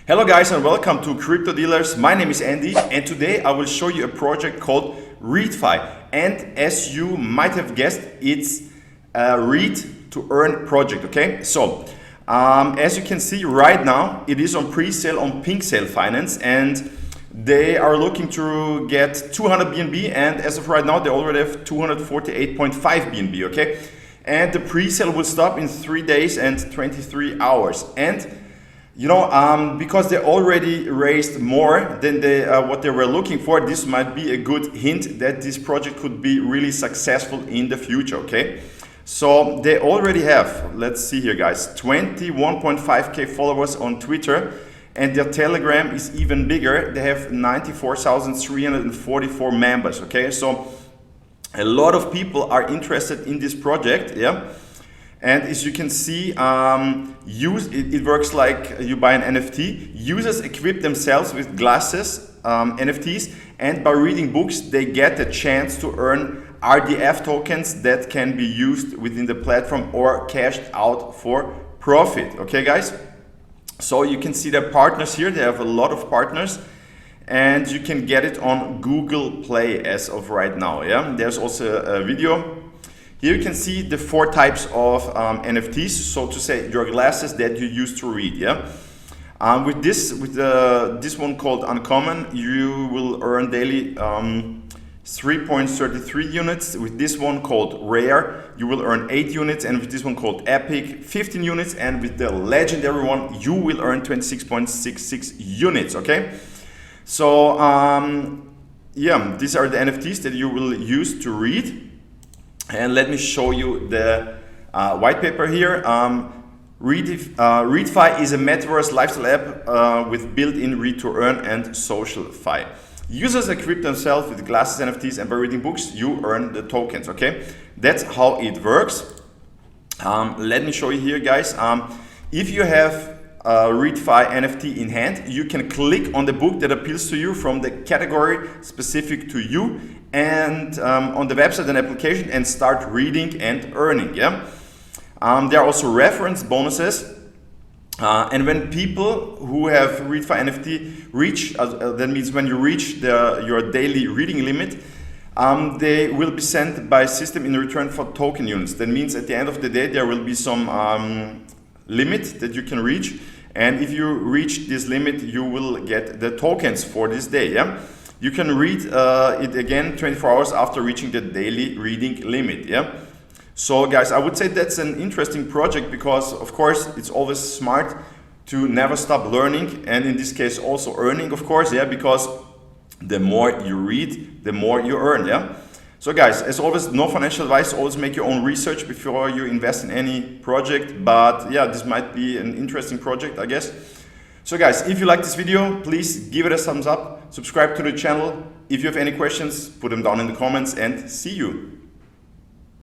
Hello guys and welcome to Crypto Dealers. My name is Andy and today I will show you a project called READFI, and as you might have guessed, it's a read to earn project. Okay, so as you can see right now, it is on pre-sale on Pink Sale Finance and they are looking to get 200 BNB, and as of right now they already have 248.5 BNB. Okay, and the pre-sale will stop in 3 days and 23 hours. And you know, because they already raised more than what they were looking for, this might be a good hint that this project could be really successful in the future. Okay, so they already have, let's see here guys, 21.5k followers on Twitter, and their Telegram is even bigger. They have 94,344 members. Okay, so a lot of people are interested in this project. Yeah. And as you can see, it works like you buy an NFT. Users equip themselves with glasses, NFTs, and by reading books, they get a chance to earn RDF tokens that can be used within the platform or cashed out for profit. Okay, guys? So you can see their partners here. They have a lot of partners, and you can get it on Google Play as of right now. Yeah, there's also a video. Here you can see the 4 types of NFTs, so to say your glasses that you use to read. Yeah, with this one called Uncommon, you will earn daily 3.33 units. With this one called Rare, you will earn 8 units, and with this one called Epic, 15 units, and with the Legendary one, you will earn 26.66 units. Okay, so yeah, these are the NFTs that you will use to read. And let me show you the white paper here. READFI is a metaverse lifestyle app with built-in read to earn and social fi. Users equip themselves with glasses, NFTs, and by reading books, you earn the tokens. Okay, that's how it works. Let me show you here, guys. If you have READFI NFT in hand, you can click on the book that appeals to you from the category specific to you, and on the website and application, and start reading and earning. Yeah, there are also reference bonuses, and when people who have READFI NFT reach, that means when you reach your daily reading limit, they will be sent by system in return for token units. That means at the end of the day there will be some limit that you can reach, and if you reach this limit, you will get the tokens for this day. Yeah, you can read it again 24 hours after reaching the daily reading limit. Yeah, so guys, I would say that's an interesting project because of course it's always smart to never stop learning, and in this case also earning, of course. Yeah, because the more you read, the more you earn. Yeah. So guys, as always, no financial advice. Always make your own research before you invest in any project. But yeah, this might be an interesting project, I guess. So guys, if you like this video, please give it a thumbs up. Subscribe to the channel. If you have any questions, put them down in the comments, and see you.